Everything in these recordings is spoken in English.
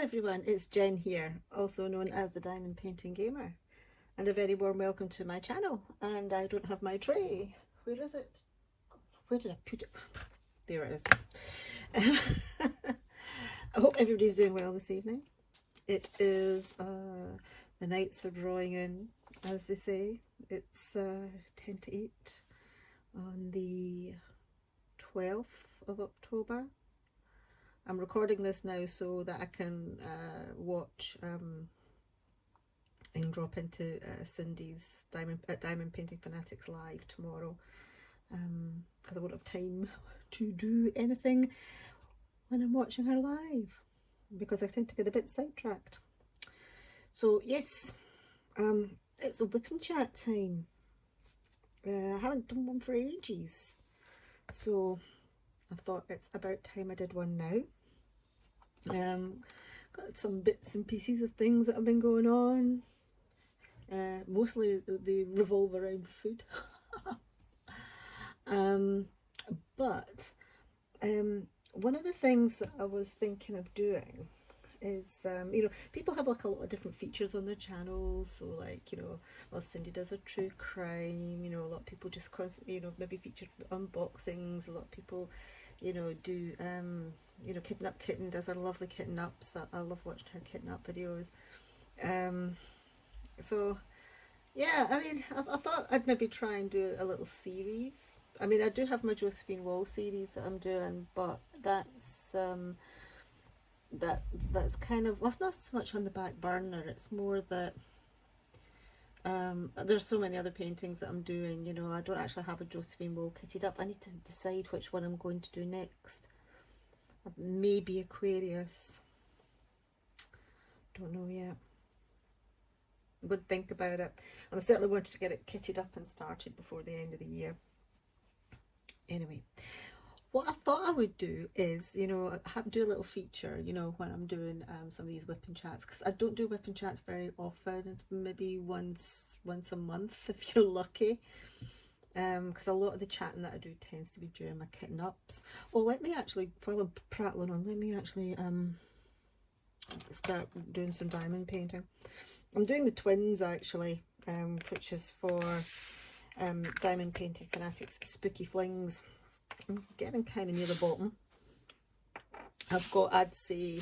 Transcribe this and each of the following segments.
everyone, it's Jen here, also known as the Diamond Painting Gamer, and a very warm welcome to my channel. And I don't have my tray. Where is it? Where did I put it? There it is. I hope everybody's doing well this evening. It is, the nights are drawing in, as they say. It's 10 to 8 on the 12th of October. I'm recording this now so that I can watch and drop into Cindy's Diamond Painting Fanatics live tomorrow, because I won't have time to do anything when I'm watching her live, because I tend to get a bit sidetracked. So yes, it's a WIP and chat time. I haven't done one for ages, so I thought it's about time I did one now. Got some bits and pieces of things that have been going on. Mostly they revolve around food. But one of the things that I was thinking of doing is, people have like a lot of different features on their channels. So like, well, Cindy does a true crime, a lot of people just constantly, maybe feature unboxings. A lot of people, do, Kidnap Kitten does her lovely kitten ups. I love watching her kitten up videos. So yeah, I mean, I thought I'd maybe try and do a little series. I mean, I do have my Josephine Wall series that I'm doing, but that's that's kind of, well, it's not so much on the back burner. It's more that there's so many other paintings that I'm doing. I don't actually have a Josephine Wall kitted up. I need to decide which one I'm going to do next. Maybe Aquarius. Don't know yet. I'm going to think about it. I'm certainly wanting to get it kitted up and started before the end of the year. Anyway, what I thought I would do is, do a little feature, when I'm doing some of these WIP and chats, because I don't do WIP and chats very often. It's maybe once a month if you're lucky. Because a lot of the chatting that I do tends to be during my kitten ups. Well, let me actually, while I'm prattling on, let me actually start doing some diamond painting. I'm doing the twins actually, which is for Diamond Painting Fanatics Spooky Flings. I'm getting kind of near the bottom. I've got, I'd say,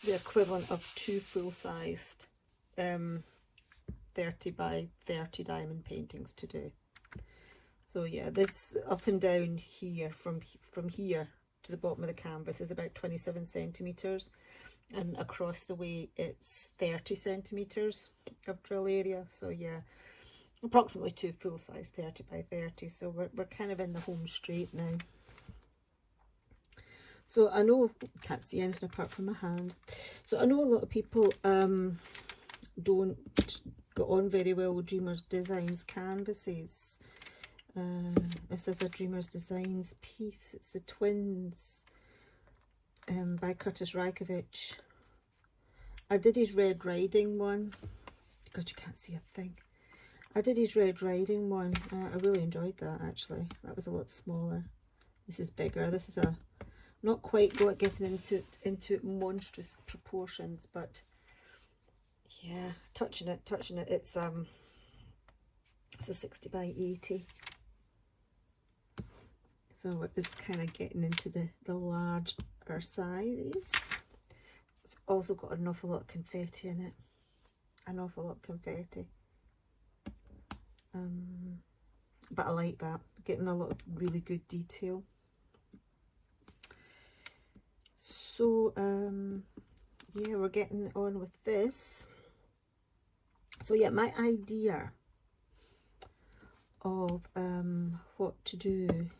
the equivalent of 2 full-sized 30 by 30 diamond paintings to do. So yeah, this up and down here, from here to the bottom of the canvas, is about 27 centimetres, and across the way it's 30 centimetres of drill area. So yeah, approximately 2 full-size 30 by 30. So we're kind of in the home straight now. So I know, can't see anything apart from my hand. So I know a lot of people don't get on very well with Dreamers Designs canvases. This is a Dreamers Designs piece. It's the Twins by Curtis Rajkovic. I did his Red Riding one. God, you can't see a thing. I did his Red Riding one. I really enjoyed that actually. That was a lot smaller. This is bigger. This is a not quite getting into monstrous proportions, but yeah, touching it. It's a 60 by 80. So it's kind of getting into the larger sizes. It's also got an awful lot of confetti in it. An awful lot of confetti. But I like that. Getting a lot of really good detail. So yeah, we're getting on with this. So yeah, my idea of what to do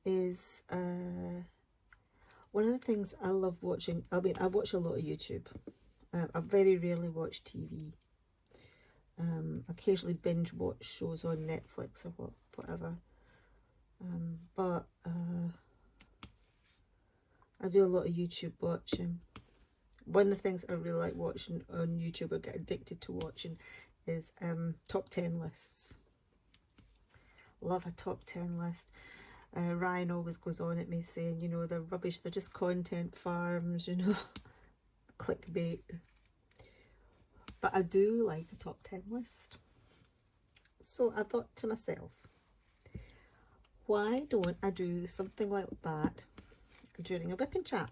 is, one of the things I love watching, I mean, I watch a lot of YouTube. I very rarely watch TV. Occasionally binge watch shows on Netflix or whatever. But I do a lot of YouTube watching. One of the things I really like watching on YouTube, or get addicted to watching, is top 10 lists. Love a top 10 list. Ryan always goes on at me saying, they're rubbish, they're just content farms, clickbait. But I do like a top 10 list. So I thought to myself, why don't I do something like that during a whipping chat?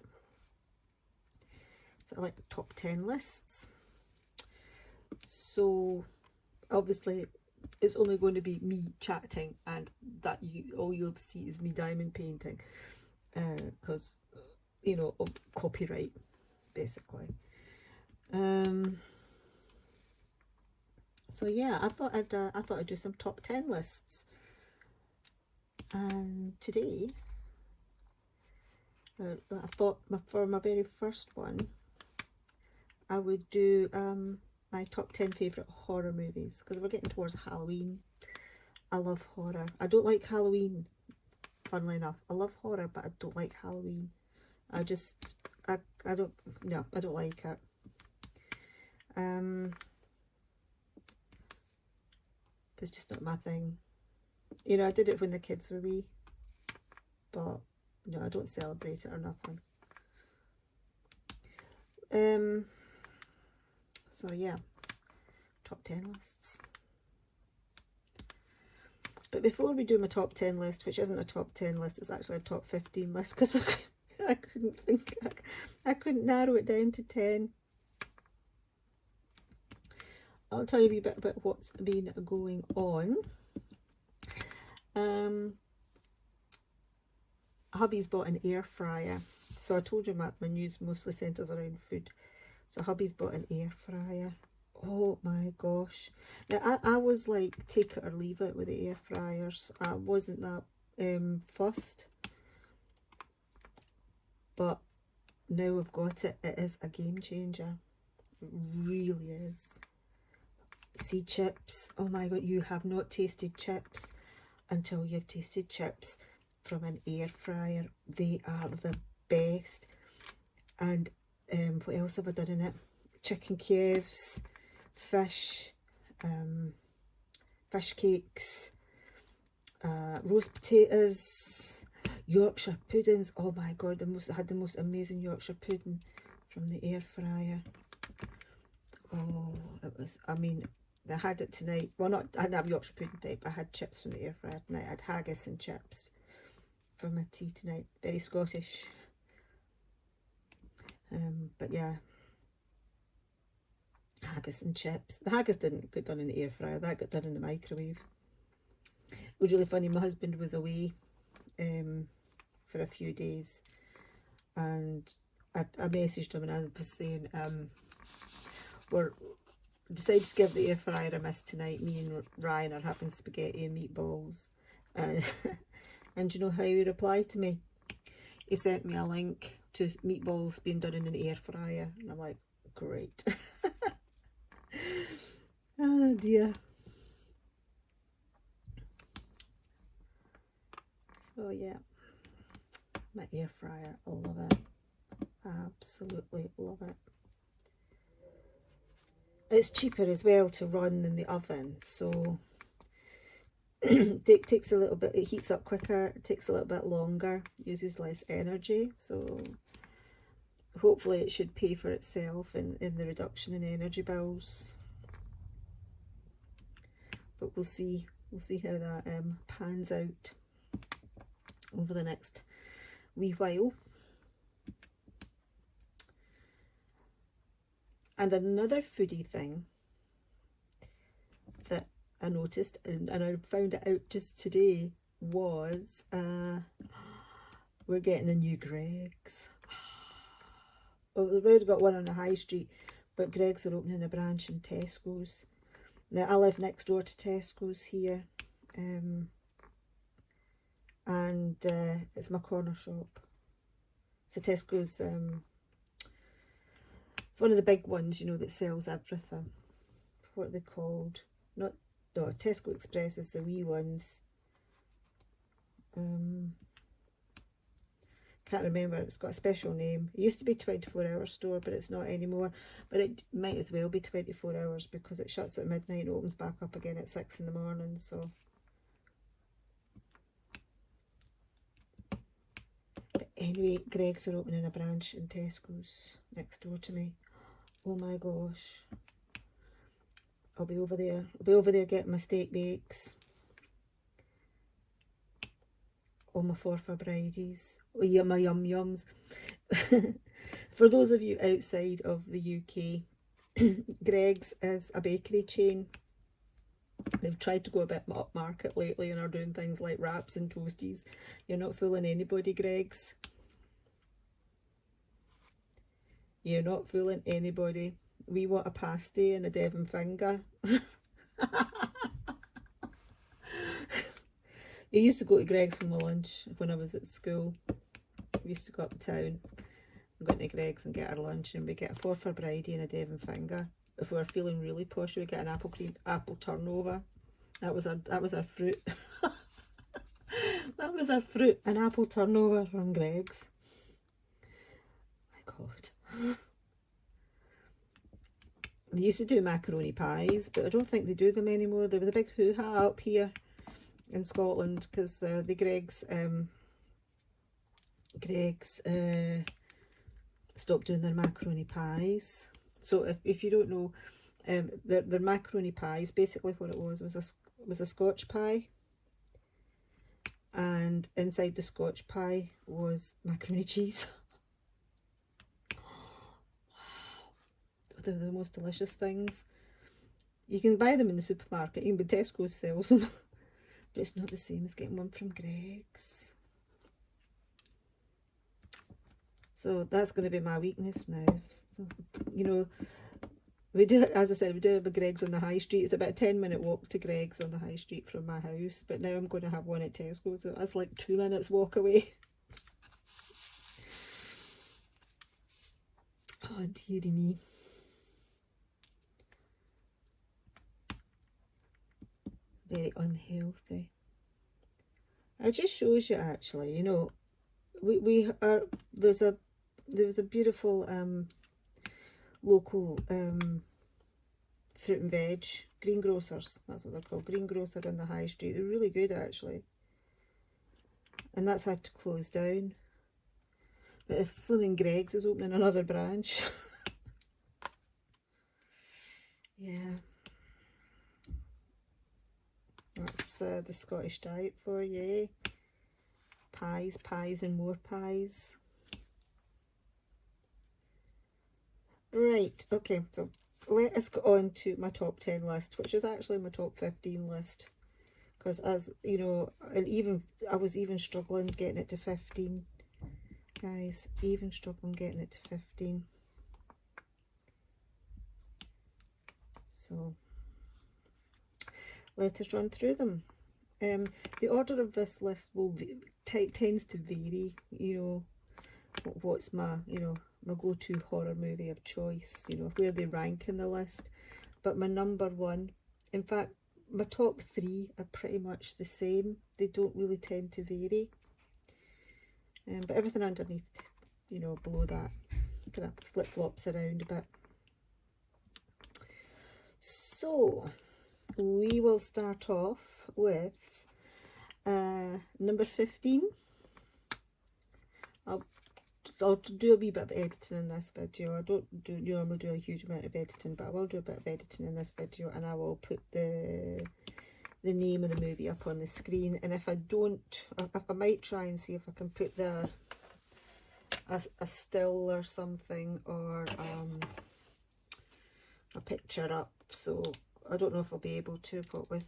So I like the top 10 lists. So obviously it's only going to be me chatting, and that all you'll see is me diamond painting, because you know, of copyright basically. So yeah, I thought I'd do some top 10 lists, and today I thought for my very first one I would do my top 10 favourite horror movies, because we're getting towards Halloween. I love horror. I don't like Halloween, funnily enough. I love horror, but I don't like Halloween. I don't like it. It's just not my thing. You know, I did it when the kids were wee, but no, I don't celebrate it or nothing. So yeah, top 10 lists. But before we do my top 10 list, which isn't a top 10 list, it's actually a top 15 list, because I couldn't narrow it down to 10. I'll tell you a wee bit about what's been going on. Hubby's bought an air fryer. So I told you my news mostly centres around food. So hubby's bought an air fryer. Oh my gosh. Now I was like, take it or leave it with the air fryers. I wasn't that fussed. But now I've got it. It is a game changer. It really is. See, chips. Oh my god, you have not tasted chips until you've tasted chips from an air fryer. They are the best. And what else have I done in it? Chicken Kievs, fish, fish cakes, roast potatoes, Yorkshire puddings. Oh my god, I had the most amazing Yorkshire pudding from the air fryer. Oh, it was, I mean, I had it tonight. Well, I didn't have Yorkshire pudding type. I had chips from the air fryer tonight. I had haggis and chips for my tea tonight. Very Scottish. But yeah, haggis and chips. The haggis didn't get done in the air fryer. That got done in the microwave. It was really funny. My husband was away for a few days, and I messaged him and I was saying, we're decided to give the air fryer a miss tonight. Me and Ryan are having spaghetti and meatballs. And do you know how he replied to me? He sent me a link to meatballs being done in an air fryer, and I'm like, great. Oh dear. So yeah, my air fryer, I love it. Absolutely love it. It's cheaper as well to run than the oven, so it takes a little bit, it heats up quicker, it takes a little bit longer, uses less energy, so hopefully it should pay for itself in the reduction in energy bills. But we'll see how that pans out over the next wee while. And another foodie thing that I noticed, and I found it out just today, was we're getting a new Greggs. Oh, we've already got one on the high street, but Greggs are opening a branch in Tesco's. Now, I live next door to Tesco's here, and it's my corner shop. So Tesco's, it's one of the big ones, you know, that sells everything. What are they called? No, Tesco Express is the wee ones. Can't remember, it's got a special name. It used to be 24-hour store, but it's not anymore. But it might as well be 24 hours, because it shuts at midnight and opens back up again at 6 in the morning. So, but anyway, Greggs are opening a branch in Tesco's. next door to me. Oh my gosh. I'll be over there. I'll be over there getting my steak bakes. All my forfar-bridies. Oh yeah, my yum yums. For those of you outside of the UK, Greggs is a bakery chain. They've tried to go a bit upmarket lately and are doing things like wraps and toasties. You're not fooling anybody, Greggs. You're not fooling anybody. We want a pasty and a Devon finger. I used to go to Greggs for my lunch when I was at school. We used to go up town and go to Greggs and get our lunch, and we get a forfar-bridie and a Devon finger. If we were feeling really posh, we get an apple turnover. That was our fruit. That was our fruit, an apple turnover from Greggs. My God. They used to do macaroni pies, but I don't think they do them anymore. There was a big hoo-ha up here in Scotland because the Greggs stopped doing their macaroni pies. So if you don't know, their macaroni pies, basically what it was a Scotch pie, and inside the Scotch pie was macaroni cheese. They're the most delicious things. You can buy them in the supermarket, even Tesco sells them, but it's not the same as getting one from Greggs. So that's going to be my weakness now. You know, we do, as I said, we do have a Greggs on the high street. It's about a 10-minute walk to Greggs on the high street from my house, but now I'm going to have one at Tesco, so that's like 2 minutes walk away. Oh dearie me. Very unhealthy. It just shows you, actually, you know, there's a beautiful local fruit and veg, greengrocers, that's what they're called, greengrocer on the high street. They're really good, actually, and that's had to close down. But if flipping Greggs is opening another branch. Yeah. That's the Scottish diet for you. Pies, pies and more pies. Right, okay, so let us go on to my top 10 list, which is actually my top 15 list. Because, as you know, and I was even struggling getting it to 15. Guys, even struggling getting it to 15. So let us run through them. The order of this list tends to vary. You know, what's my my go-to horror movie of choice, you know, where they rank in the list. But my number one, in fact my top 3 are pretty much the same. They don't really tend to vary, but everything underneath, you know, below that kind of flip-flops around a bit. So we will start off with number 15. I'll do a wee bit of editing in this video. I don't normally do a huge amount of editing, but I will do a bit of editing in this video, and I will put the name of the movie up on the screen. And if I don't, I might try and see if I can put a still or something, or a picture up. So I don't know if I'll be able to, but with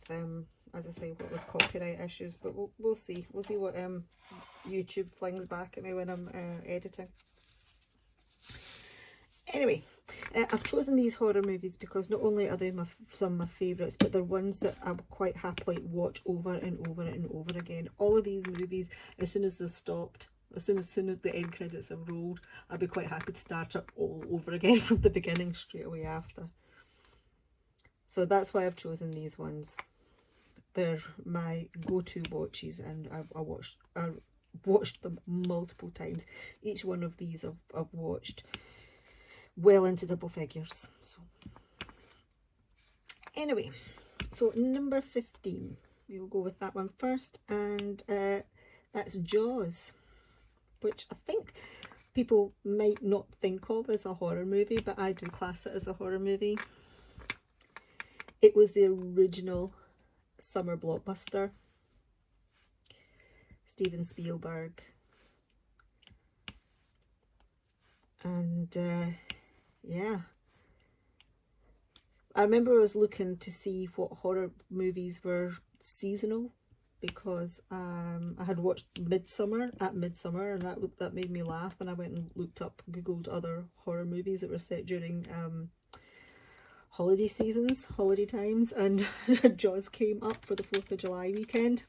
as I say, what with copyright issues, but we'll see. We'll see what YouTube flings back at me when I'm editing. Anyway, I've chosen these horror movies because not only are they some of my favourites, but they're ones that I would quite happily watch over and over and over again. All of these movies, as soon as they've stopped, as soon as the end credits have rolled, I'd be quite happy to start it all over again from the beginning straight away after. So that's why I've chosen these ones. They're my go-to watches, and I watched them multiple times. Each one of these I've watched well into double figures. So anyway, so number 15, we will go with that one first, and that's Jaws, which I think people might not think of as a horror movie, but I do class it as a horror movie. It was the original summer blockbuster. Steven Spielberg. And yeah, I remember I was looking to see what horror movies were seasonal, because I had watched Midsummer, and that made me laugh, and I went and looked up, googled other horror movies that were set during holiday seasons, holiday times, and Jaws came up for the 4th of July weekend.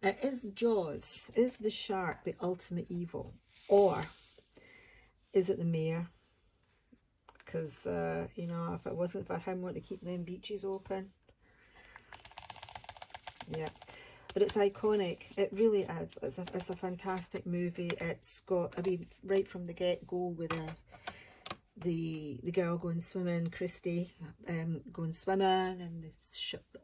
Now, is Jaws, is the shark the ultimate evil, or is it the mayor? Because, you know, if it wasn't for him wanting to keep them beaches open. Yeah, but it's iconic. It really is. It's a fantastic movie. It's got, I mean, right from the get-go with the girl going swimming, Christy, going swimming, and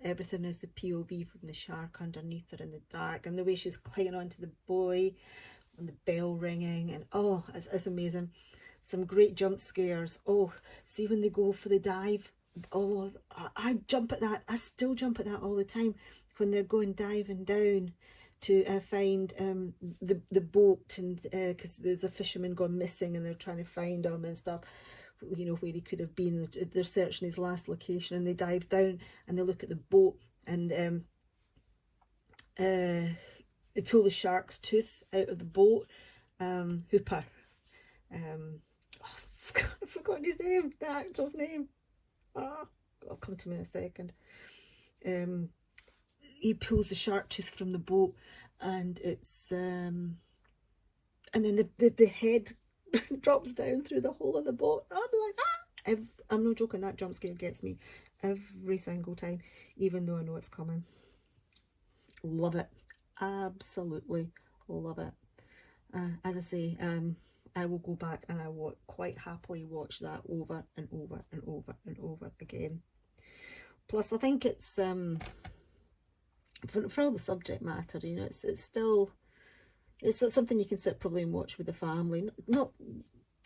everything is the POV from the shark underneath her in the dark, and the way she's clinging onto the buoy, and the bell ringing, and oh, it's amazing. Some great jump scares. Oh, see when they go for the dive. Oh, I jump at that. I still jump at that all the time when they're going diving down to find the boat, and because there's a fisherman gone missing and they're trying to find him and stuff, you know, where he could have been. They're searching his last location, and they dive down and they look at the boat, and they pull the shark's tooth out of the boat. Hooper. I've forgotten his name, the actor's name. It'll come to me in a second. He pulls the shark tooth from the boat, and it's and then the head drops down through the hole of the boat. I'll be like, I'm not joking, that jump scare gets me every single time, even though I know it's coming. Love it. Absolutely love it. As I say, I will go back and I will quite happily watch that over and over and over and over again. Plus, I think it's for all the subject matter, you know, it's still, it's something you can sit probably and watch with the family. Not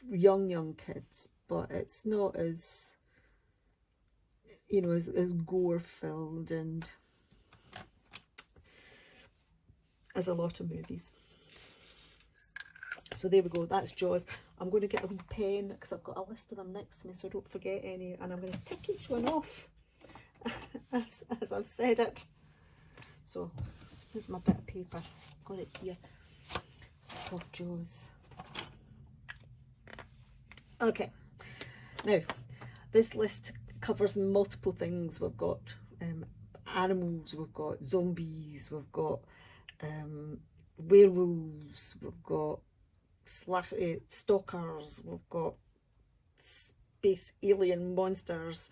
young kids, but it's not as, you know, as gore filled and as a lot of movies. So there we go, that's Jaws. I'm going to get a wee pen because I've got a list of them next to me so I don't forget any, and I'm going to tick each one off as I've said it. So here's my bit of paper, got it here, of Jaws. Okay, now this list covers multiple things. We've got animals, we've got zombies, we've got werewolves, we've got stalkers, we've got space alien monsters.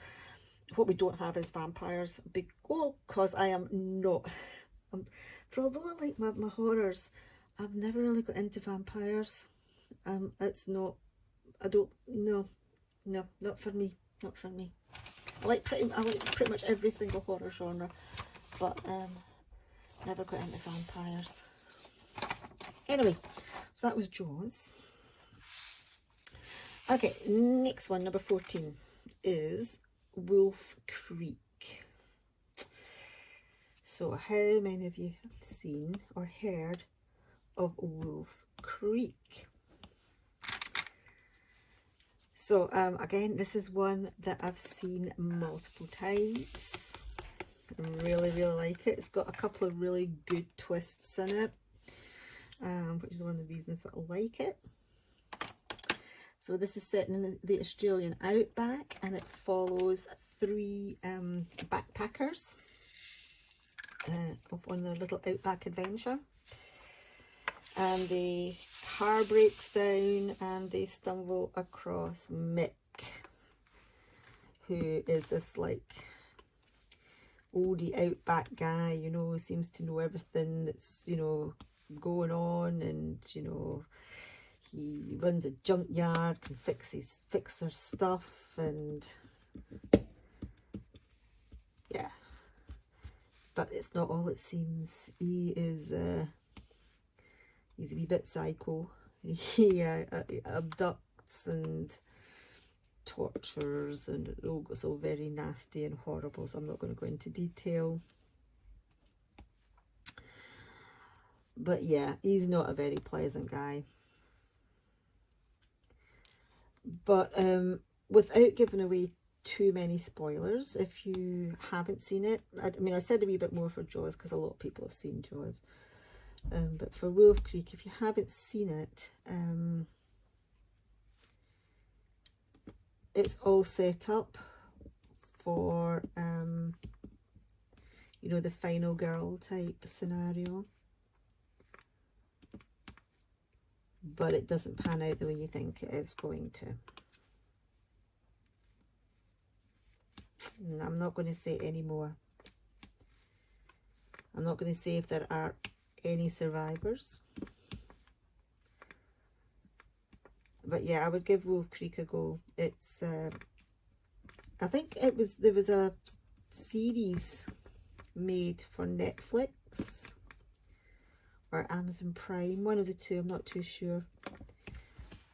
What we don't have is vampires, because I am not, for although I like my horrors, I've never really got into vampires. It's not, I don't, no, not for me, not for me. I like pretty much every single horror genre, but never got into vampires. Anyway, so that was Jaws. Okay, next one, number 14, is Wolf Creek. So how many of you have seen or heard of Wolf Creek? So again, this is one that I've seen multiple times. Really like it. It's got a couple of really good twists in it, which is one of the reasons that I like it. So this is set in the Australian outback, and it follows 3 backpackers on their little outback adventure. And the car breaks down and they stumble across Mick, who is this like oldie outback guy, you know, seems to know everything that's, you know, going on, and, you know, he runs a junkyard, can fix their stuff, and yeah, but it's not all it seems. He is he's a wee bit psycho, he abducts and tortures, and it's all very nasty and horrible, so I'm not going to go into detail. But yeah, he's not a very pleasant guy. But without giving away too many spoilers, if you haven't seen it, I mean, I said a wee bit more for Jaws because a lot of people have seen Jaws. But for Wolf Creek, if you haven't seen it, it's all set up for, you know, the final girl type scenario. But it doesn't pan out the way you think it is going to. And I'm not going to say any more. I'm not going to say if there are any survivors. But yeah, I would give Wolf Creek a go. It's, I think there was a series made for Netflix or Amazon Prime, one of the two, I'm not too sure.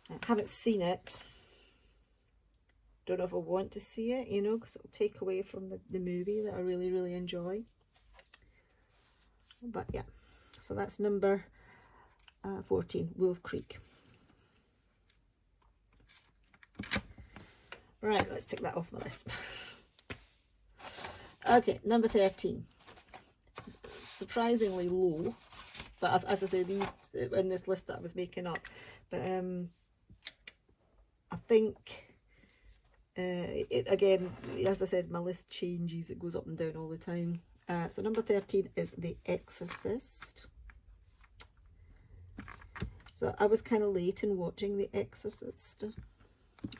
I haven't seen it. Don't know if I want to see it, you know, because it'll take away from the movie that I really, really enjoy. But yeah, so that's number 14, Wolf Creek. Right, let's take that off my list. Okay, number 13. Surprisingly low, but as I say, these in this list that I was making up. But I think, again, as I said, my list changes. It goes up and down all the time. So number 13 is The Exorcist. So I was kind of late in watching The Exorcist.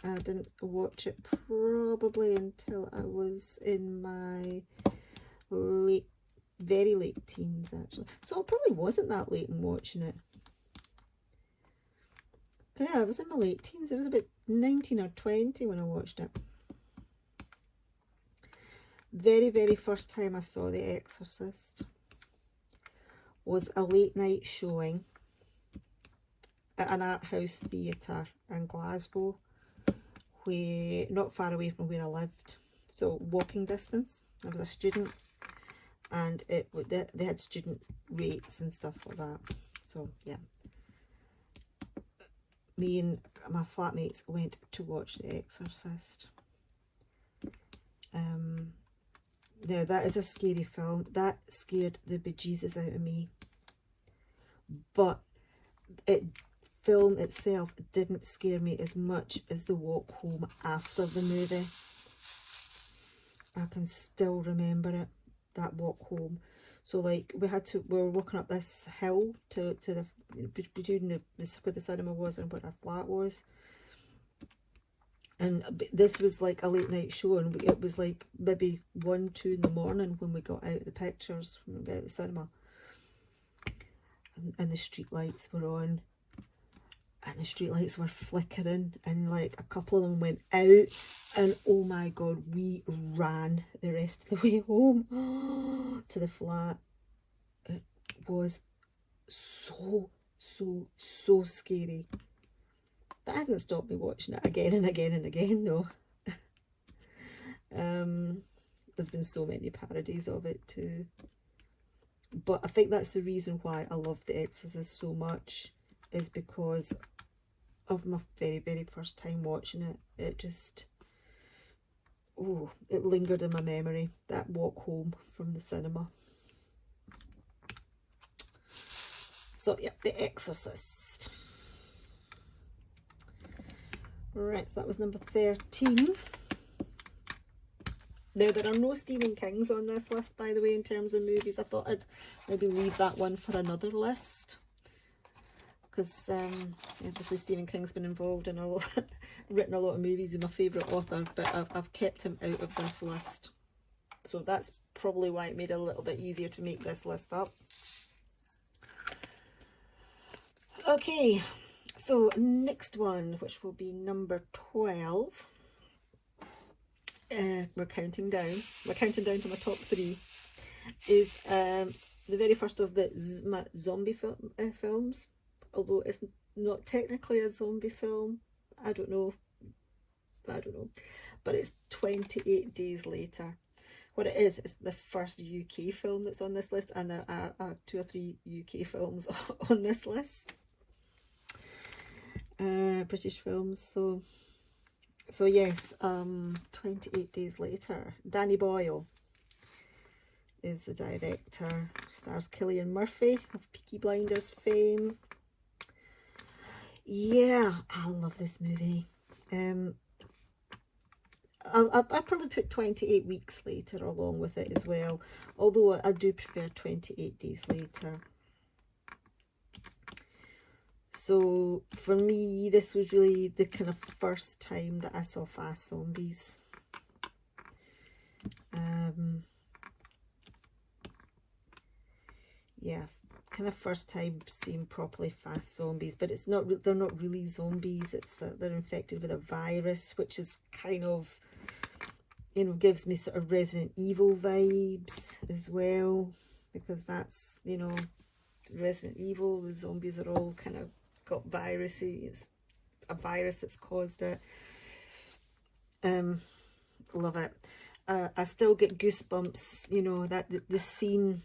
I didn't watch it probably until I was in my very late teens, actually. So it probably wasn't that late in watching it. Yeah, I was in my late teens. It was about 19 or 20 when I watched it. Very, very first time I saw The Exorcist was a late night showing at an art house theatre in Glasgow, where not far away from where I lived, so walking distance. I was a student, and they had student rates and stuff like that. So yeah, me and my flatmates went to watch The Exorcist. Now that is a scary film. That scared the bejesus out of me. But film itself didn't scare me as much as the walk home after the movie. I can still remember it, that walk home. So like we were walking up this hill to the between where the cinema was and where our flat was. And this was like a late night show, and it was like maybe 1, 2 in the morning when we got out the pictures, when we got out of the cinema. And the street lights were on, and the street lights were flickering, and like a couple of them went out, and oh my god, we ran the rest of the way home to the flat. It was so scary. That hasn't stopped me watching it again and again and again though. There's been so many parodies of it too. But I think that's the reason why I love The Exorcist so much, is because of my very, very first time watching it. It just, oh, it lingered in my memory, that walk home from the cinema. So yeah, The Exorcist. Right, so that was number 13. Now, there are no Stephen Kings on this list, by the way, in terms of movies. I thought I'd maybe leave that one for another list, because obviously Stephen King's been involved in written a lot of movies. He's my favourite author, but I've kept him out of this list. So that's probably why it made it a little bit easier to make this list up. Okay, so next one, which will be number 12. We're counting down. We're counting down to my top 3. Is the very first of my zombie films. Although it's not technically a zombie film. I don't know. But it's 28 Days Later. What it is the first UK film that's on this list, and there are 2 or 3 UK films on this list. British films. So yes, 28 Days Later. Danny Boyle is the director. Stars Cillian Murphy of Peaky Blinders fame. Yeah, I love this movie. I'll probably put 28 Weeks Later along with it as well, although I do prefer 28 Days Later. So for me, this was really the kind of first time that I saw fast zombies. Yeah, kind of first time seeing properly fast zombies, but it's not, they're not really zombies. It's they're infected with a virus, which is kind of, you know, gives me sort of Resident Evil vibes as well, because that's, you know, Resident Evil, the zombies are all kind of got virusy. It's a virus that's caused it. Love it. I still get goosebumps, you know, that the scene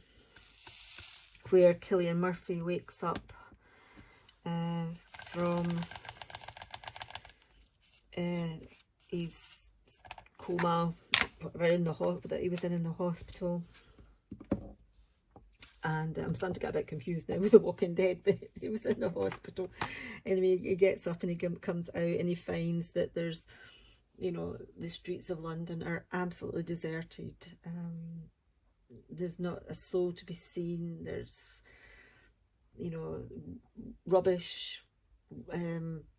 where Cillian Murphy wakes up from his coma, in the that he was in the hospital. And I'm starting to get a bit confused now with The Walking Dead, but he was in the hospital. Anyway, he gets up and he comes out and he finds that there's, you know, the streets of London are absolutely deserted. There's not a soul to be seen. There's, you know, rubbish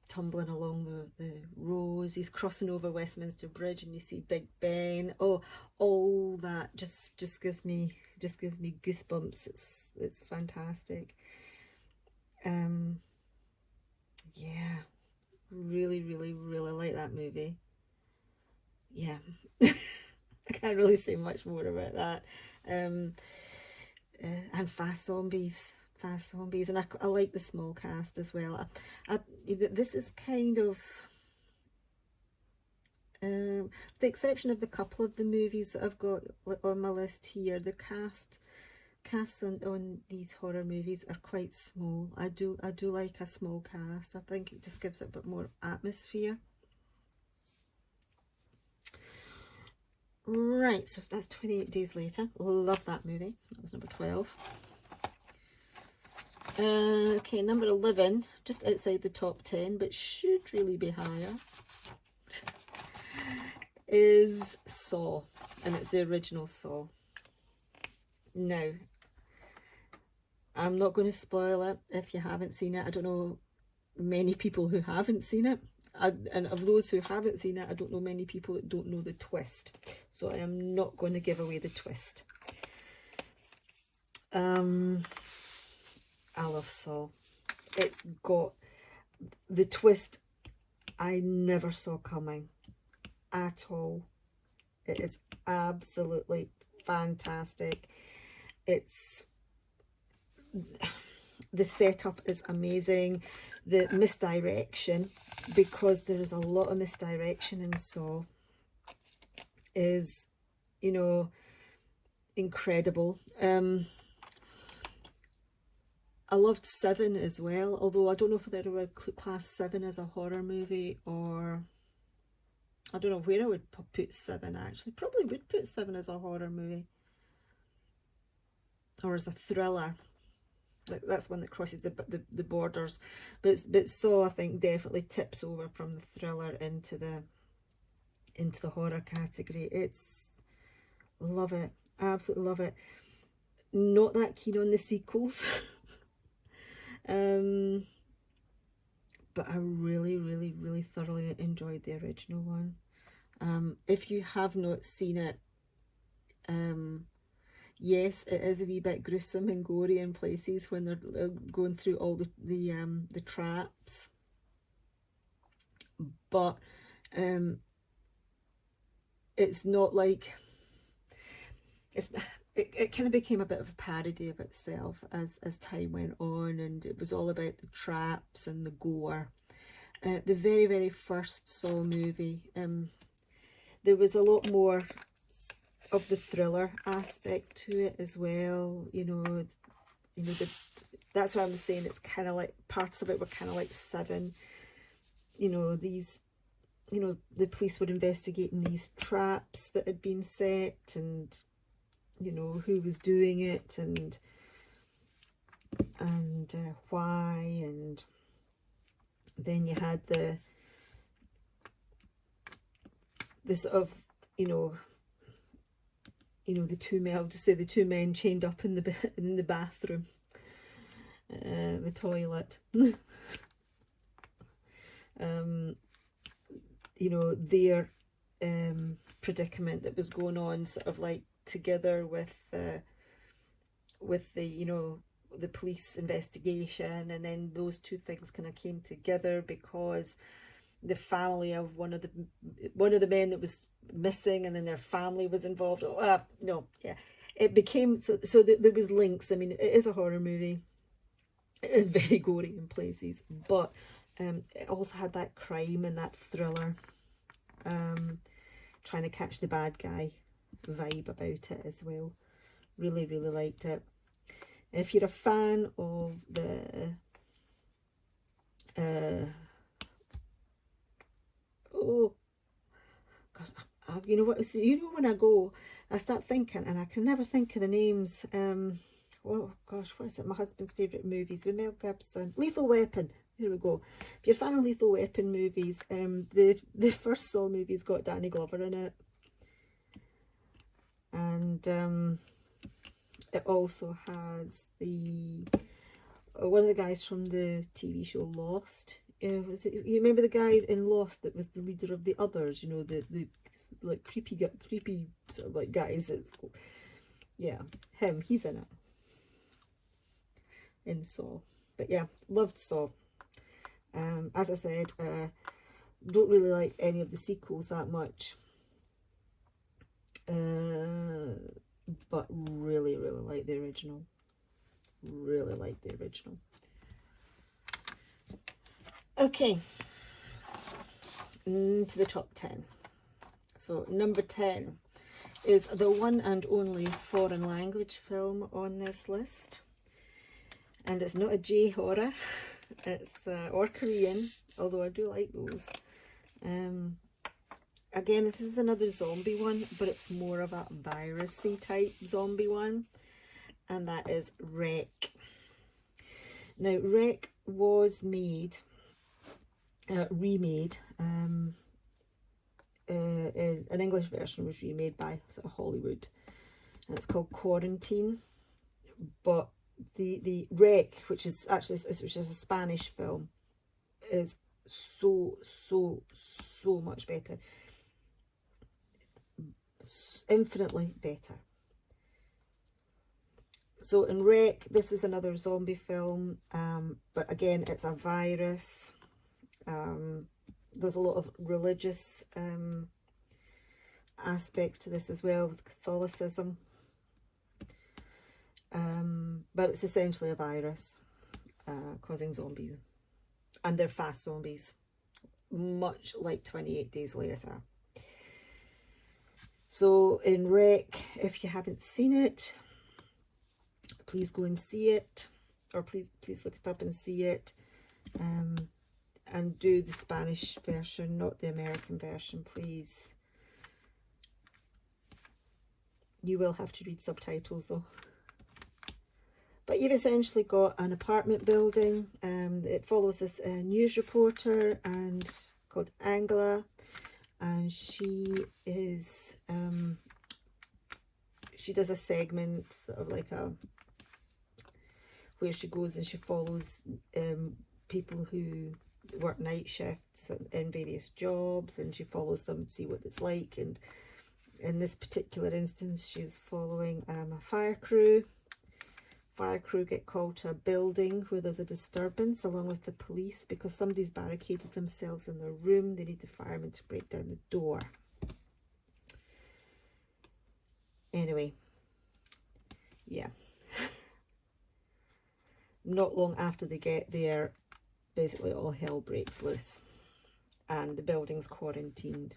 tumbling along the roads. He's crossing over Westminster Bridge and you see Big Ben. Oh, all that just gives me goosebumps. It's fantastic. Yeah, really like that movie. Yeah. I can't really say much more about that. And fast zombies, and I like the small cast as well. This is kind of, with the exception of the couple of the movies that I've got on my list here, the casts on these horror movies are quite small. I do like a small cast. I think it just gives it a bit more atmosphere. Right, so that's 28 Days Later. Love that movie. That was number 12. Okay, number 11, just outside the top 10, but should really be higher, is Saw, and it's the original Saw. Now, I'm not going to spoil it if you haven't seen it. I don't know many people who haven't seen it. And of those who haven't seen it, I don't know many people that don't know the twist. So I am not going to give away the twist. I love Saw. It's got the twist I never saw coming at all. It is absolutely fantastic. It's, the setup is amazing. The misdirection, because there is a lot of misdirection in Saw, is, you know, incredible. I loved 7 as well, although I don't know if I would class 7 as a horror movie, or I don't know where I would put 7 actually. Probably would put 7 as a horror movie, or as a thriller. That's one that crosses the borders. But Saw, I think, definitely tips over from the thriller into the horror category. It's, love it, absolutely love it. Not that keen on the sequels. But I really thoroughly enjoyed the original one. If you have not seen it, yes, it is a wee bit gruesome and gory in places when they're going through all the traps, but it's not like, it kind of became a bit of a parody of itself as time went on, and it was all about the traps and the gore. The very first Saw movie, there was a lot more of the thriller aspect to it as well. That's why I'm saying it's kind of like, parts of it were kind of like Seven. The police were investigating these traps that had been set, and who was doing it, and why, and then you had the sort of the two men. I'll just say the two men chained up in the bathroom, the toilet. Their predicament that was going on, sort of like together with the the police investigation, and then those two things kind of came together because the family of one of the men that was missing, and then their family was involved. It became so there was links. I mean, it is a horror movie. It is very gory in places, but it also had that crime and that thriller, trying to catch the bad guy vibe about it as well. Really liked it. If you're a fan of the oh God, you know what? When I start thinking, and I can never think of the names. Oh gosh, what is it? My husband's favourite movies with Mel Gibson. Lethal Weapon. Here we go. If you're a fan of Lethal Weapon movies, the first Saw movie's got Danny Glover in it, and it also has one of the guys from the TV show Lost. You remember the guy in Lost that was the leader of the others? The like creepy sort of like guys. Yeah, him. He's in it. In Saw. But yeah, loved Saw. As I said, don't really like any of the sequels that much. But really like the original. Really like the original. Okay, into the top 10. So number 10 is the one and only foreign language film on this list, and it's not a J horror. It's or Korean, although I do like those. Again, this is another zombie one, but it's more of a virusy type zombie one, and that is Wreck. Now, Wreck was remade. An English version was remade by sort of Hollywood, and it's called Quarantine. But the Wreck, which is a Spanish film, is so much better, infinitely better. So in Wreck, this is another zombie film, but again, it's a virus. There's a lot of religious aspects to this as well, with Catholicism. But it's essentially a virus causing zombies, and they're fast zombies, much like 28 Days Later. So in Wreck, if you haven't seen it, please go and see it, or please look it up and see it, and do the Spanish version, not the American version, please. You will have to read subtitles though. But you've essentially got an apartment building. It follows this news reporter called Angela, and she is she does a segment, sort of like where she goes and she follows people who work night shifts in various jobs, and she follows them to see what it's like. And in this particular instance, she's following a fire crew. Fire crew get called to a building where there's a disturbance along with the police because somebody's barricaded themselves in their room. They need the firemen to break down the door. Anyway, yeah. Not long after they get there, basically all hell breaks loose and the building's quarantined.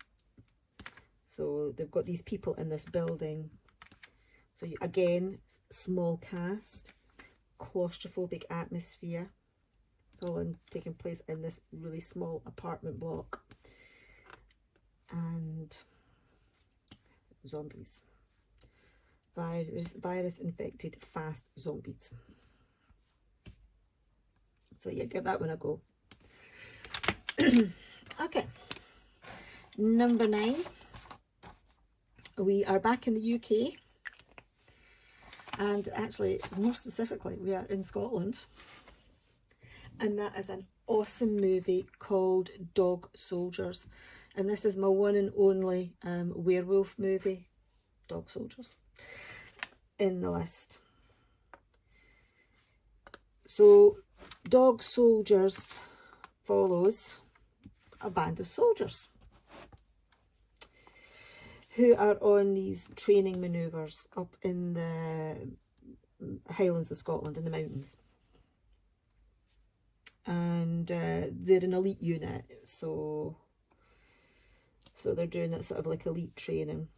So they've got these people in this building. So again, small cast, claustrophobic atmosphere. It's all taking place in this really small apartment block. And zombies. Virus infected fast zombies. So yeah, give that one a go. Okay. Number 9. We are back in the UK. And actually, more specifically, we are in Scotland. And that is an awesome movie called Dog Soldiers. And this is my one and only werewolf movie, Dog Soldiers, in the list. So, Dog Soldiers follows a band of soldiers who are on these training manoeuvres up in the Highlands of Scotland, in the mountains. And they're an elite unit, so they're doing that sort of like elite training.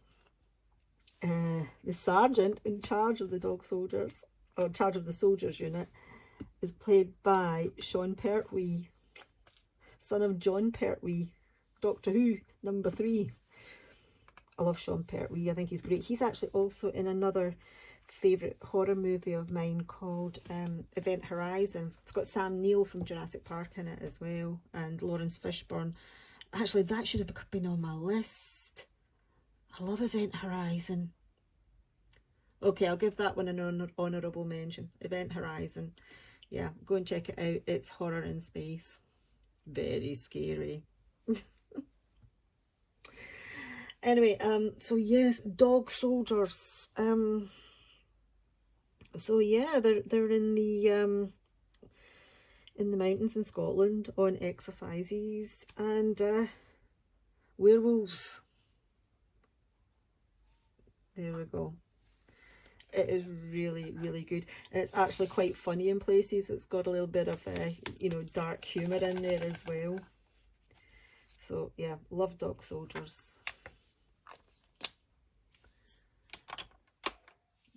The sergeant in charge of the dog soldiers, or in charge of the soldiers unit, is played by Sean Pertwee, son of John Pertwee, Doctor Who, number 3. I love Sean Pertwee, I think he's great. He's actually also in another favourite horror movie of mine called Event Horizon. It's got Sam Neill from Jurassic Park in it as well, and Lawrence Fishburne. Actually, that should have been on my list. I love Event Horizon. Okay, I'll give that one an honourable mention. Event Horizon. Yeah, go and check it out. It's horror in space. Very scary. Anyway, so yes, Dog Soldiers. So yeah, they're in the mountains in Scotland on exercises, and werewolves. There we go. It is really, really good, and it's actually quite funny in places. It's got a little bit of you know, dark humour in there as well. So yeah, love Dog Soldiers.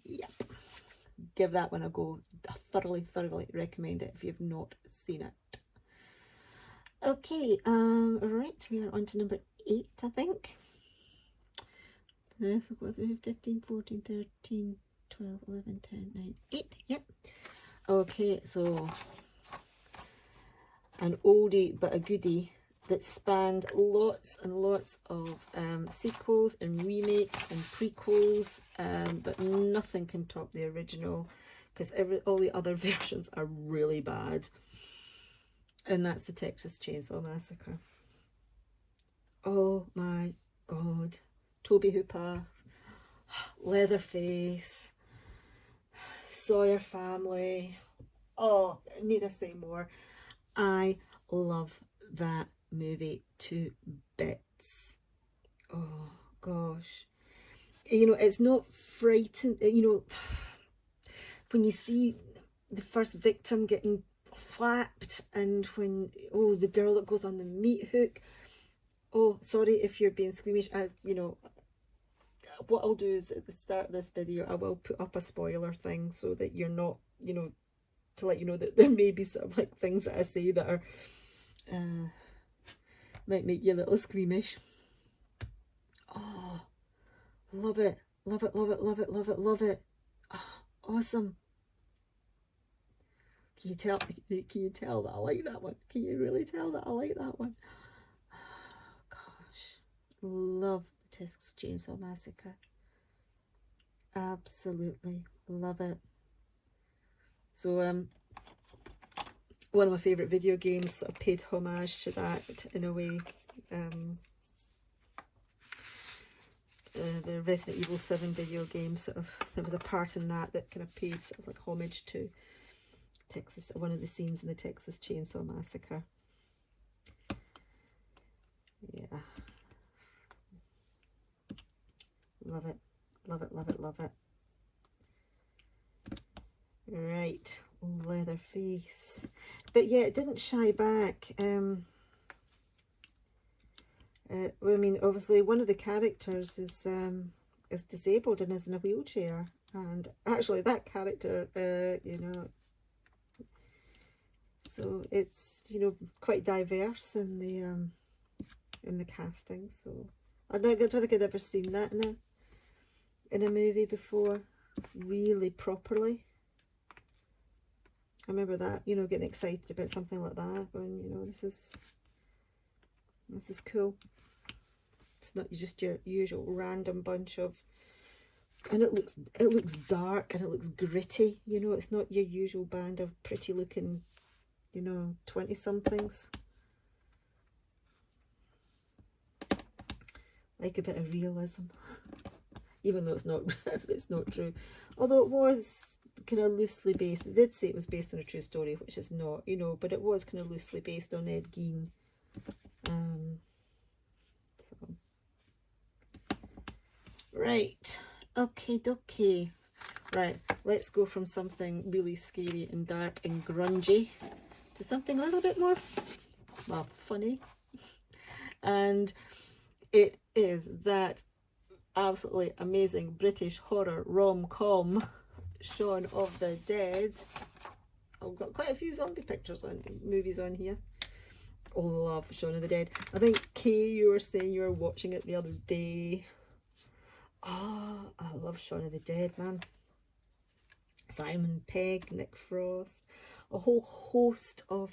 Yep, give that one a go. I thoroughly recommend it if you've not seen it. Okay, right, we are on to number 8, I think. 15, 14, 13, 12, 11, 10, 9, 8. Yep. Okay, so an oldie but a goodie that spanned lots and lots of sequels and remakes and prequels, but nothing can top the original, because all the other versions are really bad. And that's the Texas Chainsaw Massacre. Oh my god. Toby Hooper, Leatherface, Sawyer family. Oh, need I say more? I love that movie to bits. Oh gosh. You know, it's not frightened. You know, when you see the first victim getting whacked, and when, oh, the girl that goes on the meat hook. Oh, sorry if you're being squeamish. You know, what I'll do is at the start of this video, I will put up a spoiler thing so that you're not, you know, to let you know that there may be sort of like things that I say that are might make you a little squeamish. Oh, love it, love it, love it, love it, love it, love it. Oh, awesome. Can you tell that I like that one? Can you really tell that I like that one? Oh, gosh, love the Texas Chainsaw Massacre. Absolutely love it. So one of my favourite video games sort of paid homage to that in a way. The Resident Evil 7 video game, sort of, there was a part in that kind of paid sort of like homage to Texas, one of the scenes in the Texas Chainsaw Massacre. Yeah, love it, love it, love it, love it. Right, Leatherface. But yeah, it didn't shy back. Well, I mean, obviously one of the characters is disabled and is in a wheelchair, and actually that character, you know, so it's, you know, quite diverse in the casting. So I don't think I'd ever seen that in a movie before, really properly. I remember that, you know, getting excited about something like that, going, you know, this is cool. It's not just your usual random bunch of, and it looks dark and it looks gritty, you know, it's not your usual band of pretty looking, you know, 20 somethings. Like a bit of realism, even though it's not true. Although it was kind of loosely based. It did say it was based on a true story, which is not, you know, but it was kind of loosely based on Ed Gein. So right, okay, dokie. Right, let's go from something really scary and dark and grungy to something a little bit more, well, funny. And it is that absolutely amazing British horror rom-com, Shaun of the Dead. I've got quite a few zombie pictures on movies on here. Oh, love Shaun of the Dead. I think Kay, you were saying you were watching it the other day. Oh, I love Shaun of the Dead, man. Simon Pegg, Nick Frost, a whole host of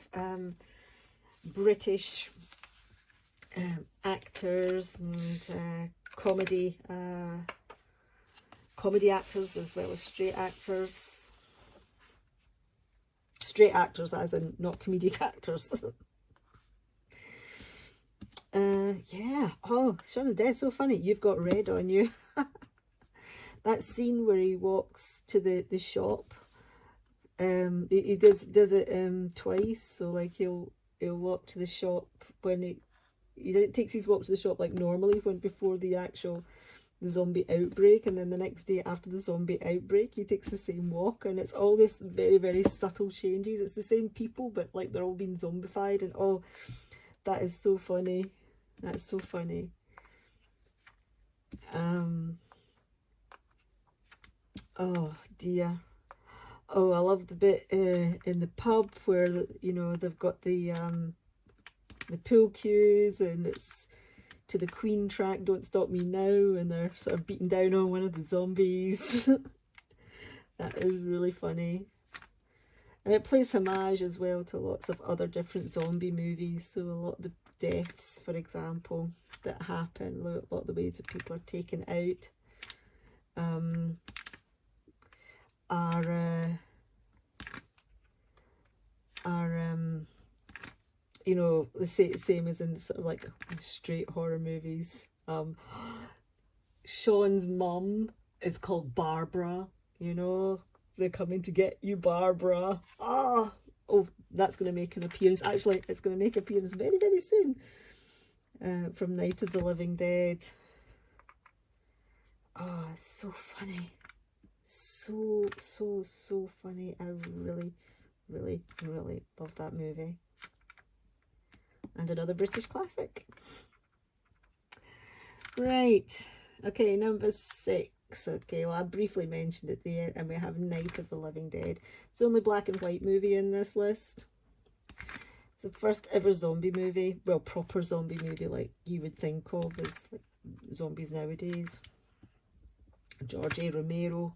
British actors and comedy actors as well as straight actors. Straight actors as in not comedic actors. Yeah. Oh, Shaun of the Dead, so funny. You've got red on you. That scene where he walks to the shop. He does it twice. So like he'll walk to the shop when he takes his walk to the shop like normally when before the zombie outbreak, and then the next day after the zombie outbreak he takes the same walk, and it's all this very, very subtle changes. It's the same people, but like they're all being zombified, and oh, that is so funny. That's so funny. Oh dear. Oh, I love the bit in the pub where you know they've got the pool cues, and it's to the Queen track, Don't Stop Me Now, and they're sort of beating down on one of the zombies. That is really funny. And it plays homage as well to lots of other different zombie movies. So a lot of the deaths, for example, that happen, a lot of the ways that people are taken out are you know, the same as in sort of like straight horror movies. Sean's mum is called Barbara, you know, they're coming to get you, Barbara. Oh, that's going to make an appearance. Actually, it's going to make an appearance very, very soon from Night of the Living Dead. Oh, it's so funny. So funny. I really, really, really love that movie. And another British classic. Right. Okay, number 6. Okay, well, I briefly mentioned it there, and we have Night of the Living Dead. It's the only black and white movie in this list. It's the first ever zombie movie. Well, proper zombie movie like you would think of as like zombies nowadays. George A. Romero,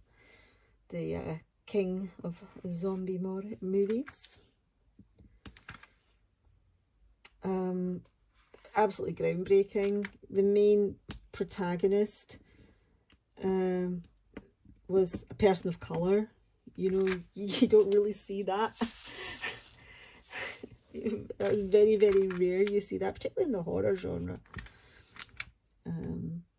the king of zombie movies. Absolutely groundbreaking. The main protagonist was a person of colour. You know, you don't really see that. That's very, very rare you see that, particularly in the horror genre.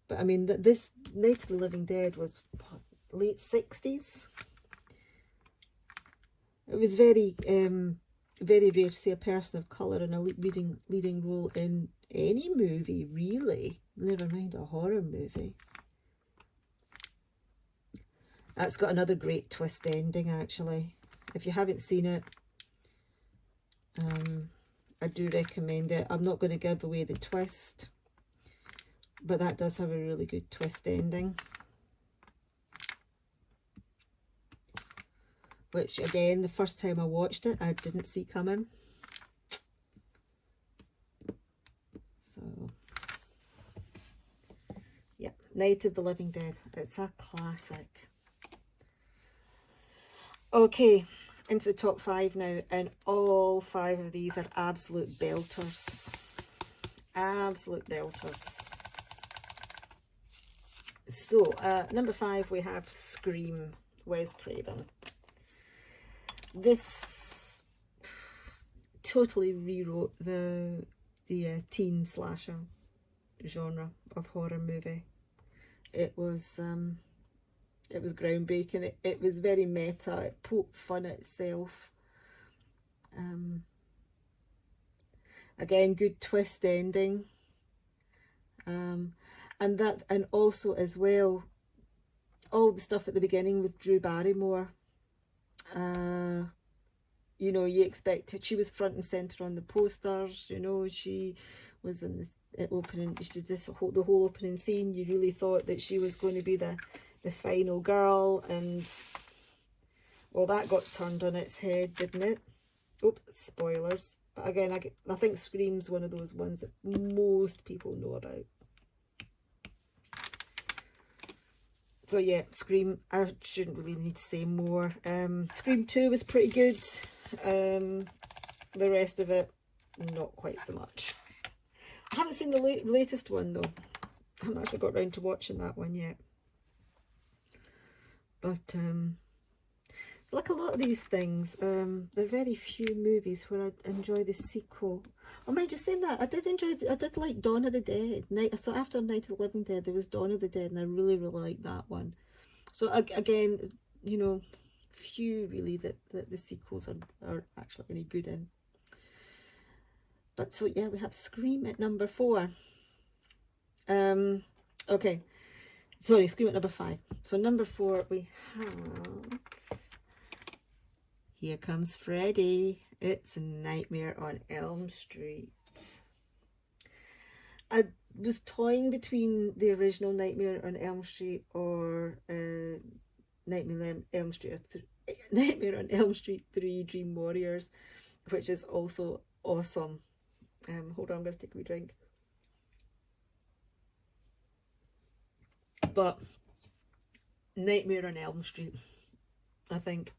But I mean, this Night of the Living Dead was what, late 60s. It was very very rare to see a person of colour in a leading role in any movie, really. Never mind a horror movie. That's got another great twist ending, actually. If you haven't seen it, I do recommend it. I'm not going to give away the twist, but that does have a really good twist ending, which again, the first time I watched it, I didn't see coming. So yeah, Night of the Living Dead. It's a classic. Okay, into the top 5 now, and all 5 of these are absolute belters. Absolute belters. So, number 5, we have Scream, Wes Craven. This totally rewrote the teen slasher genre of horror movie. It was groundbreaking. It was very meta. It poked fun at itself. Again, good twist ending. And also as well, all the stuff at the beginning with Drew Barrymore. You know, you expected, she was front and center on the posters. You know, she was in the opening. She did the whole opening scene. You really thought that she was going to be the final girl, and well, that got turned on its head, didn't it? Oops, spoilers. But again, I think Scream's one of those ones that most people know about. So yeah, Scream, I shouldn't really need to say more. Scream 2 was pretty good. The rest of it, not quite so much. I haven't seen the latest one though. I haven't actually got around to watching that one yet. But like a lot of these things, there are very few movies where I enjoy the sequel. I might just say that I did like Dawn of the Dead. So after Night of the Living Dead, there was Dawn of the Dead, and I really liked that one. So again, you know, few really that the sequels are actually any good in. But so yeah, we have Scream at number 4. Okay, sorry, Scream at number 5. So number 4 we have Here Comes Freddy. It's Nightmare on Elm Street. I was toying between the original Nightmare on Elm Street or Nightmare on Elm Street 3 Dream Warriors, which is also awesome. Hold on, I'm going to take a wee drink. But Nightmare on Elm Street, I think,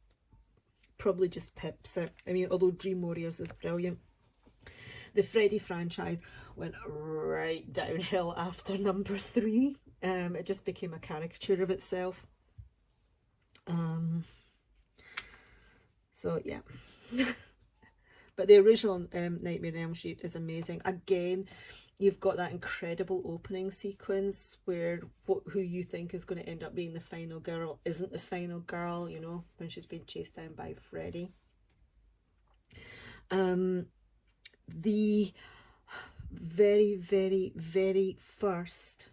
probably just pips it. I mean, although Dream Warriors is brilliant, the Freddy franchise went right downhill after number 3. It just became a caricature of itself. So yeah. But the original Nightmare on Elm Street is amazing. Again, you've got that incredible opening sequence where who you think is going to end up being the final girl isn't the final girl, you know, when she's being chased down by Freddy. The very first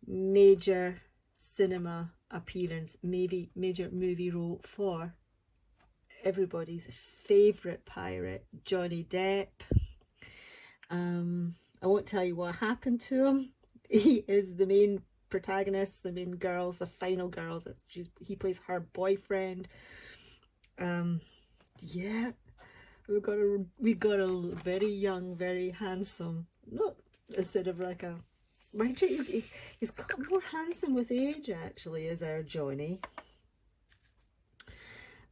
major cinema appearance, maybe major movie role for everybody's favourite pirate, Johnny Depp. I won't tell you what happened to him. He is the main protagonist, the main girls, the final girls. He plays her boyfriend. Yeah, we got a very young, very handsome, not instead of like a, mind you, he's got more handsome with age actually, is our Johnny.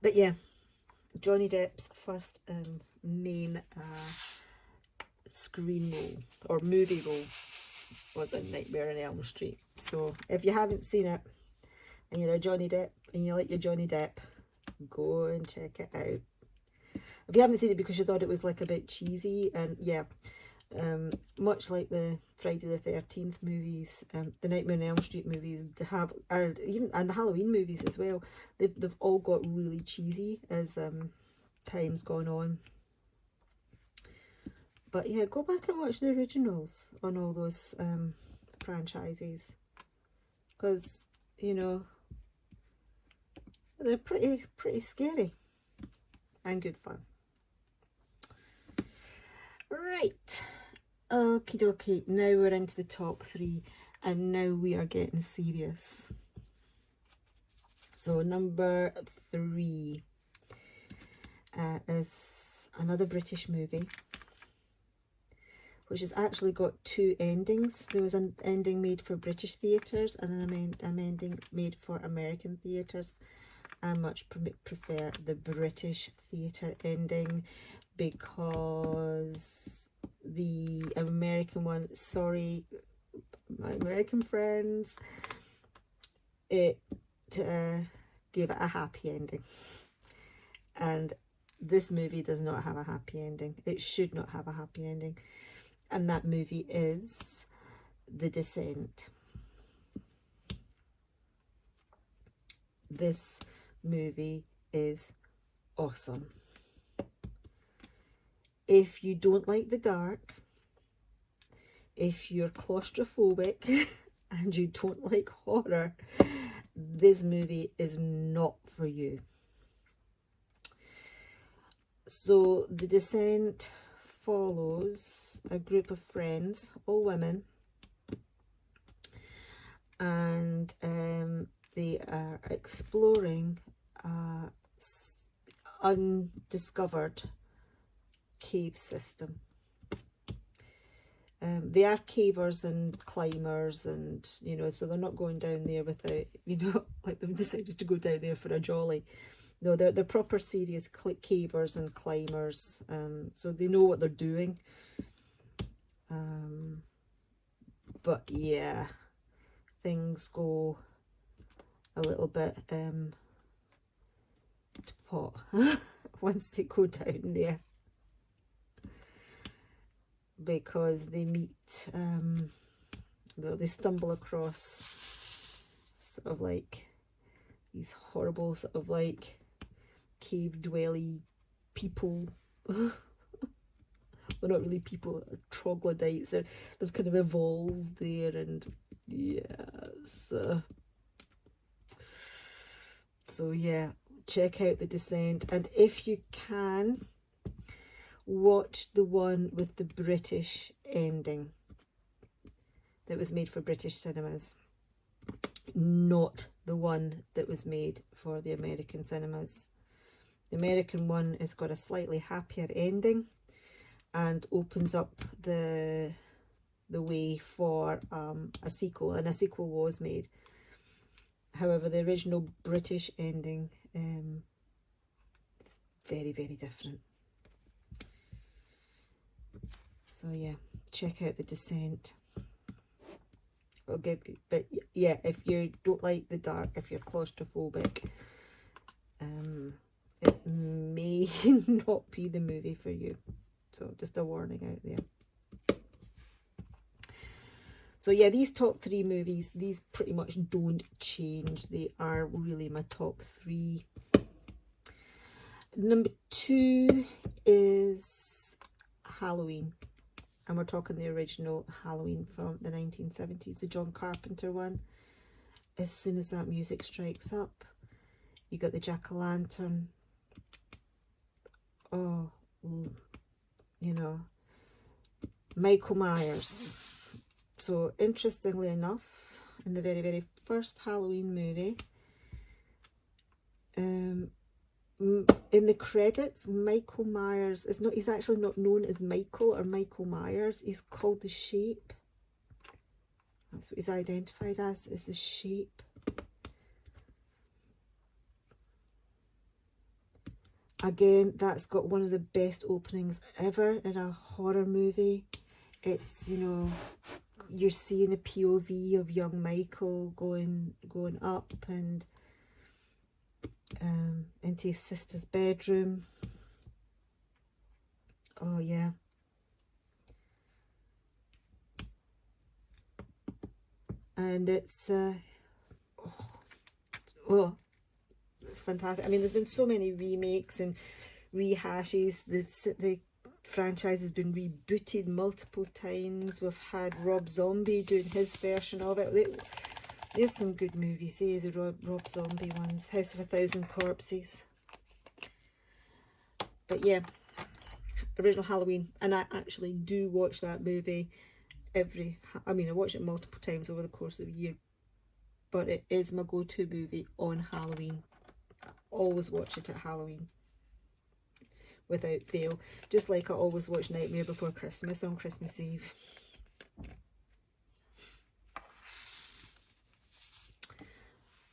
But yeah, Johnny Depp's first main screen role or movie role was in Nightmare on Elm Street. So if you haven't seen it and you're a Johnny Depp and you like your Johnny Depp, go and check it out. If you haven't seen it because you thought it was like a bit cheesy, and yeah, much like the Friday the 13th movies, the Nightmare on Elm Street movies have, and the Halloween movies as well, they've all got really cheesy as time's gone on. But yeah, go back and watch the originals on all those franchises, because, you know, They're pretty scary and good fun. Right, okie dokie, now we're into the top 3 and now we are getting serious. So number 3 is another British movie, which has actually got 2 endings. There was an ending made for British theatres and an ending made for American theatres. I much prefer the British theatre ending because the American one, sorry my American friends, it gave it a happy ending, and this movie does not have a happy ending. It should not have a happy ending, and that movie is The Descent. This movie is awesome. If you don't like the dark, if you're claustrophobic and you don't like horror, this movie is not for you. So The Descent follows a group of friends, all women, and they are exploring undiscovered cave system. They are cavers and climbers, and you know, so they're not going down there without, you know, like they've decided to go down there for a jolly. No, they're proper serious cavers and climbers, so they know what they're doing. But yeah, things go a little bit to pot once they go down there, because they meet, they stumble across sort of like these horrible sort of like cave dwelly people. They're not really people, they're troglodytes. They've kind of evolved there, and yes. So yeah, check out The Descent, and if you can, watch the one with the British ending that was made for British cinemas, not the one that was made for the American cinemas. The American one has got a slightly happier ending and opens up the way for a sequel, and a sequel was made. However, the original British ending is very, very different. So yeah, check out The Descent. Okay, but yeah, if you don't like the dark, if you're claustrophobic, it may not be the movie for you. So just a warning out there. So yeah, these top 3 movies, these pretty much don't change. They are really my top 3. Number 2 is Halloween. And we're talking the original Halloween from the 1970s, the John Carpenter one. As soon as that music strikes up, you got the jack-o'-lantern. Oh, you know, Michael Myers. So interestingly enough, in the very, very first Halloween movie, in the credits, Michael Myers is not, he's actually not known as Michael or Michael Myers. He's called the Shape. That's what he's identified as, is the Shape. Again, that's got one of the best openings ever in a horror movie. It's, you know, you're seeing a POV of young Michael going up and into his sister's bedroom. Oh yeah. And it's it's fantastic. I mean, there's been so many remakes and rehashes. The franchise has been rebooted multiple times. We've had Rob Zombie doing his version of it. There's some good movies, eh? The Rob Zombie ones, House of a Thousand Corpses. But yeah, original Halloween, and I actually do watch that movie I mean, I watch it multiple times over the course of the year, but it is my go-to movie on Halloween. I always watch it at Halloween, without fail. Just like I always watch Nightmare Before Christmas on Christmas Eve.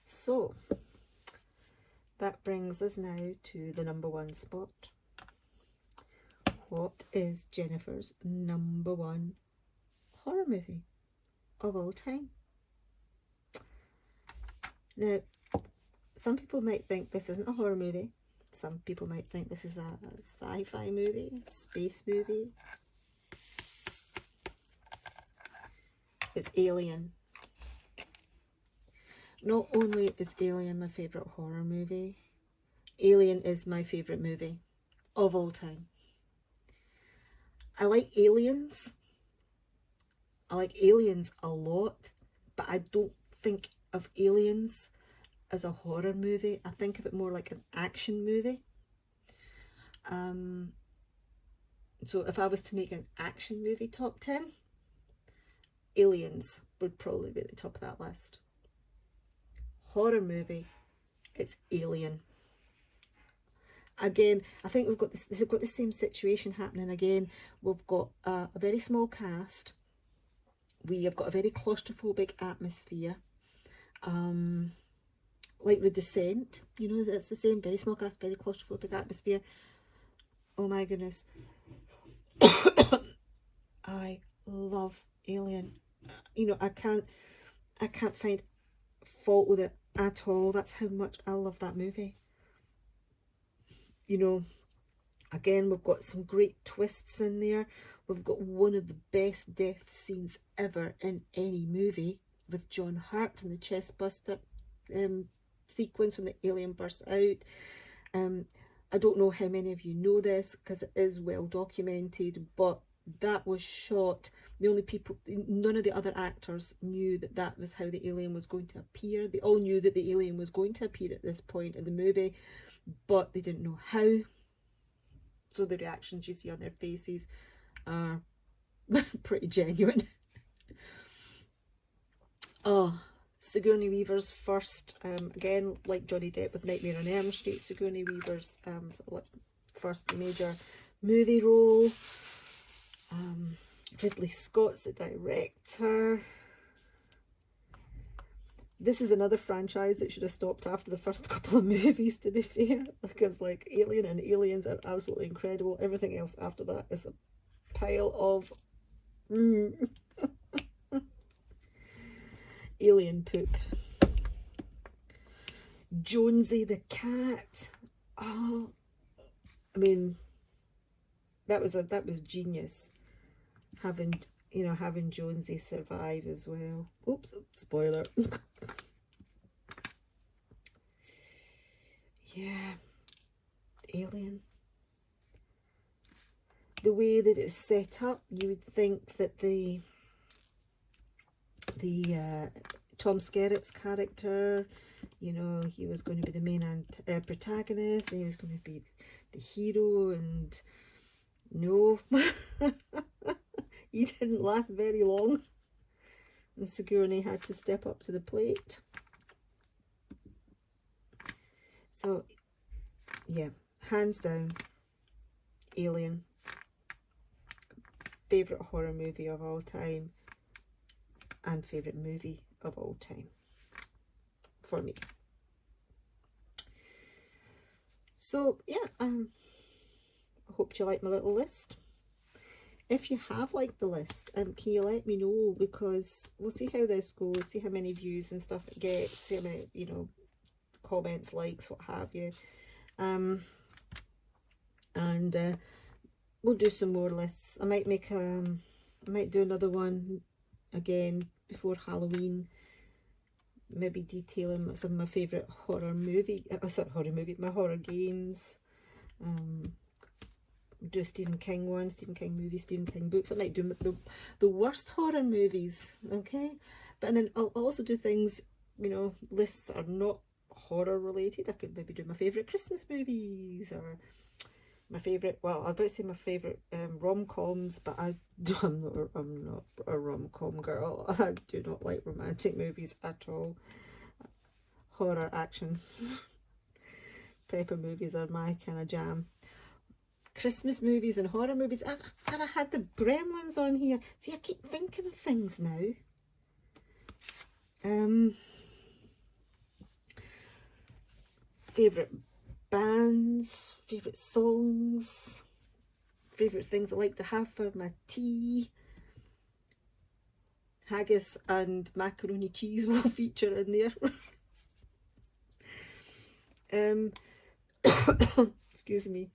So, that brings us now to the #1 spot. What is Jennifer's #1 horror movie of all time? Now, some people might think this isn't a horror movie. Some people might think this is a sci-fi movie, space movie. It's Alien. Not only is Alien my favourite horror movie, Alien is my favourite movie of all time. I like Aliens. I like Aliens a lot, but I don't think of Aliens as a horror movie. I think of it more like an action movie. So if I was to make an action movie top 10, Aliens would probably be at the top of that list. Horror movie, it's Alien. Again, I think we've got we've got the same situation happening again. We've got a very small cast. We have got a very claustrophobic atmosphere. Like The Descent, you know, that's the same, very small cast, very claustrophobic atmosphere. Oh my goodness. I love Alien. You know, I can't find fault with it at all. That's how much I love that movie. You know, again, we've got some great twists in there. We've got one of the best death scenes ever in any movie with John Hurt and the chest buster sequence when the alien bursts out. I don't know how many of you know this because it is well documented, but that was shot. None of the other actors knew that that was how the alien was going to appear. They all knew that the alien was going to appear at this point in the movie, but they didn't know how. So the reactions you see on their faces are pretty genuine. Oh, Sigourney Weaver's first, again, like Johnny Depp with Nightmare on Elm Street, Sigourney Weaver's first major movie role. Ridley Scott's the director. This is another franchise that should have stopped after the first couple of movies, to be fair, because like Alien and Aliens are absolutely incredible. Everything else after that is a pile of alien poop. Jonesy the cat. Oh, I mean, that was genius. Having Jonesy survive as well. Oops, spoiler. Yeah, Alien. The way that it's set up, you would think that the Tom Skerritt's character, you know, he was going to be the main protagonist, and he was going to be the hero, and no, he didn't last very long, and Sigourney had to step up to the plate. So, yeah, hands down, Alien. Favourite horror movie of all time, and favourite movie of all time for me. So yeah, I hope you like my little list. If you have liked the list, can you let me know, because we'll see how this goes, see how many views and stuff it gets, see how many, you know, comments, likes, what have you. And we'll do some more lists. I might make I might do another one again before Halloween, maybe detailing some of my favourite horror my horror games. Do a Stephen King one, Stephen King movies, Stephen King books. I might do the worst horror movies, okay? But and then I'll also do things, you know, lists are not horror related. I could maybe do my favourite Christmas movies, or my favourite, well, I was about to say my favourite rom-coms, but I'm not a rom-com girl. I do not like romantic movies at all. Horror, action type of movies are my kind of jam. Christmas movies and horror movies. I kind of had the Gremlins on here. See, I keep thinking of things now. Favourite bands, favourite songs, favourite things I like to have for my tea. Haggis and macaroni cheese will feature in there. Excuse me.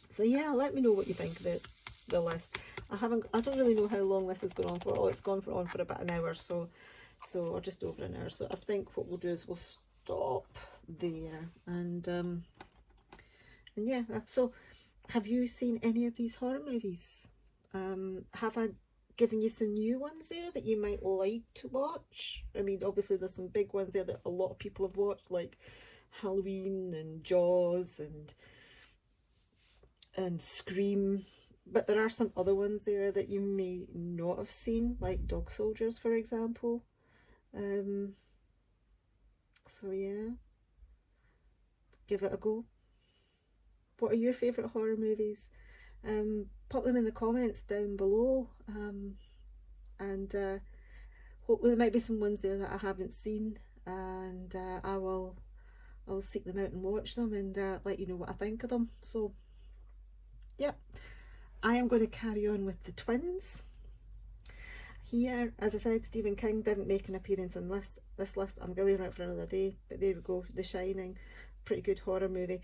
So yeah, let me know what you think of the list. I don't really know how long this has gone on for. Oh, it's gone on for about an hour, so or just over an hour. So I think what we'll do is we'll stop there, and yeah. So have you seen any of these horror movies? Have I given you some new ones there that you might like to watch? I mean, obviously there's some big ones there that a lot of people have watched, like Halloween and Jaws and Scream, but there are some other ones there that you may not have seen, like Dog Soldiers, for example. So yeah, give it a go. What are your favourite horror movies? Pop them in the comments down below, and hopefully there might be some ones there that I haven't seen, and I'll seek them out and watch them, and let you know what I think of them. So yeah, I am going to carry on with the twins. Here, as I said, Stephen King didn't make an appearance on this list. I'm going to leave it out for another day, but there we go. The Shining, pretty good horror movie.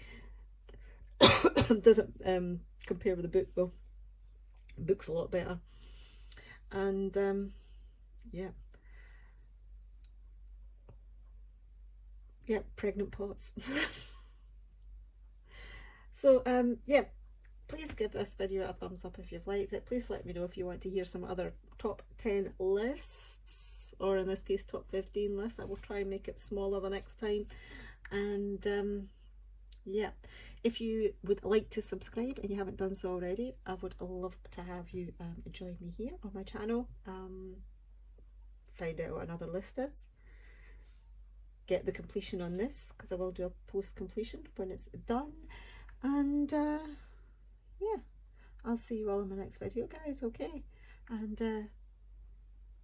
Doesn't compare with the book though. The book's a lot better. And yeah, pregnant pots. So yeah, please give this video a thumbs up if you've liked it. Please let me know if you want to hear some other top 10 lists, or in this case top 15 lists. I will try and make it smaller the next time. And yeah, if you would like to subscribe and you haven't done so already, I would love to have you join me here on my channel. Find out what another list is, get the completion on this, because I will do a post completion when it's done. And yeah, I'll see you all in my next video, guys. Okay, and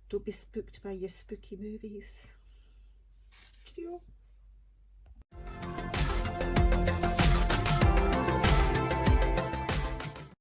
don't be spooked by your spooky movies. Cheerio.